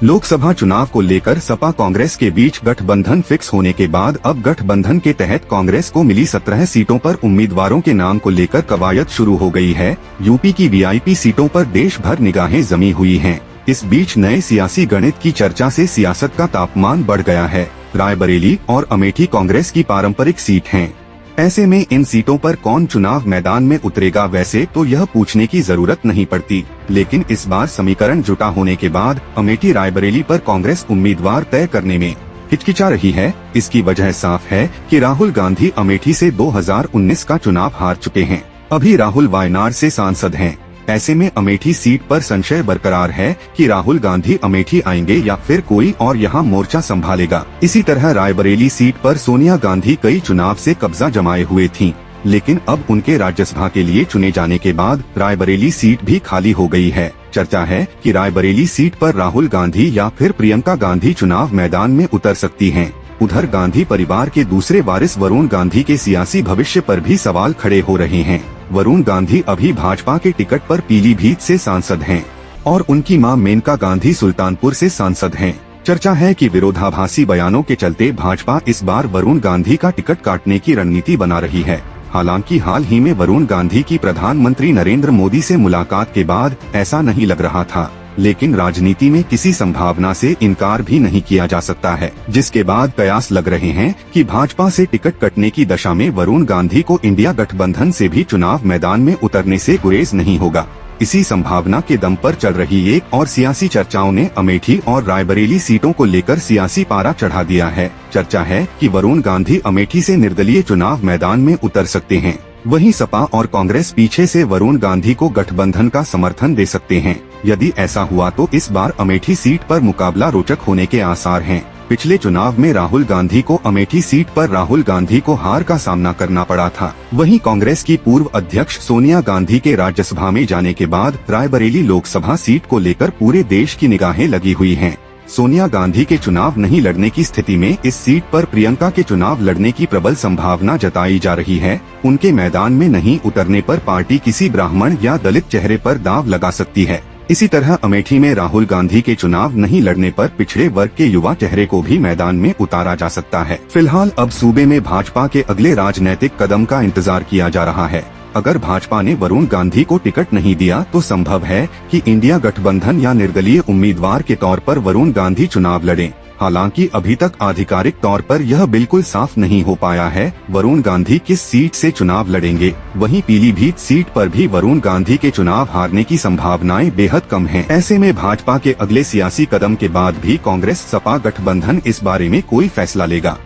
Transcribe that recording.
लोकसभा चुनाव को लेकर सपा कांग्रेस के बीच गठबंधन फिक्स होने के बाद अब गठबंधन के तहत कांग्रेस को मिली 17 सीटों पर उम्मीदवारों के नाम को लेकर कवायद शुरू हो गई है। यूपी की वीआईपी सीटों पर देश भर निगाहें जमी हुई हैं। इस बीच नए सियासी गणित की चर्चा से सियासत का तापमान बढ़ गया है। रायबरेली और अमेठी कांग्रेस की पारंपरिक सीट हैं। ऐसे में इन सीटों पर कौन चुनाव मैदान में उतरेगा, वैसे तो यह पूछने की जरूरत नहीं पड़ती, लेकिन इस बार समीकरण जुटा होने के बाद अमेठी रायबरेली पर कांग्रेस उम्मीदवार तय करने में हिचकिचा रही है। इसकी वजह साफ है कि राहुल गांधी अमेठी से 2019 का चुनाव हार चुके हैं। अभी राहुल वायनाड से सांसद हैं। ऐसे में अमेठी सीट पर संशय बरकरार है कि राहुल गांधी अमेठी आएंगे या फिर कोई और यहां मोर्चा संभालेगा। इसी तरह रायबरेली सीट पर सोनिया गांधी कई चुनाव से कब्जा जमाए हुए थीं, लेकिन अब उनके राज्यसभा के लिए चुने जाने के बाद रायबरेली सीट भी खाली हो गई है। चर्चा है कि रायबरेली सीट पर राहुल गांधी या फिर प्रियंका गांधी चुनाव मैदान में उतर सकती हैं। उधर गांधी परिवार के दूसरे वारिस वरुण गांधी के सियासी भविष्य पर भी सवाल खड़े हो रहे हैं। वरुण गांधी अभी भाजपा के टिकट पर पीलीभीत से सांसद हैं और उनकी मां मेनका गांधी सुल्तानपुर से सांसद हैं। चर्चा है कि विरोधाभासी बयानों के चलते भाजपा इस बार वरुण गांधी का टिकट काटने की रणनीति बना रही है। हालांकि हाल ही में वरुण गांधी की प्रधानमंत्री नरेंद्र मोदी से मुलाकात के बाद ऐसा नहीं लग रहा था, लेकिन राजनीति में किसी संभावना से इनकार भी नहीं किया जा सकता है, जिसके बाद कयास लग रहे हैं कि भाजपा से टिकट कटने की दशा में वरुण गांधी को इंडिया गठबंधन से भी चुनाव मैदान में उतरने से गुरेज नहीं होगा। इसी संभावना के दम पर चल रही एक और सियासी चर्चाओं ने अमेठी और रायबरेली सीटों को लेकर सियासी पारा चढ़ा दिया है। चर्चा है कि वरुण गांधी अमेठी से निर्दलीय चुनाव मैदान में उतर सकते हैं। वहीं सपा और कांग्रेस पीछे से वरुण गांधी को गठबंधन का समर्थन दे सकते हैं। यदि ऐसा हुआ तो इस बार अमेठी सीट पर मुकाबला रोचक होने के आसार हैं। पिछले चुनाव में राहुल गांधी को अमेठी सीट पर राहुल गांधी को हार का सामना करना पड़ा था। वहीं कांग्रेस की पूर्व अध्यक्ष सोनिया गांधी के राज्यसभा में जाने के बाद रायबरेली लोकसभा सीट को लेकर पूरे देश की निगाहें लगी हुई हैं। सोनिया गांधी के चुनाव नहीं लड़ने की स्थिति में इस सीट पर प्रियंका के चुनाव लड़ने की प्रबल संभावना जताई जा रही है। उनके मैदान में नहीं उतरने पर पार्टी किसी ब्राह्मण या दलित चेहरे पर दांव लगा सकती है। इसी तरह अमेठी में राहुल गांधी के चुनाव नहीं लड़ने पर पिछड़े वर्ग के युवा चेहरे को भी मैदान में उतारा जा सकता है। फिलहाल अब सूबे में भाजपा के अगले राजनीतिक कदम का इंतजार किया जा रहा है। अगर भाजपा ने वरुण गांधी को टिकट नहीं दिया तो संभव है कि इंडिया गठबंधन या निर्दलीय उम्मीदवार के तौर पर वरुण गांधी चुनाव लड़ें। हालांकि अभी तक आधिकारिक तौर पर यह बिल्कुल साफ नहीं हो पाया है वरुण गांधी किस सीट से चुनाव लड़ेंगे। वहीं पीलीभीत सीट पर भी वरुण गांधी के चुनाव हारने की संभावनाएं बेहद कम हैं। ऐसे में भाजपा के अगले सियासी कदम के बाद भी कांग्रेस सपा गठबंधन इस बारे में कोई फैसला लेगा।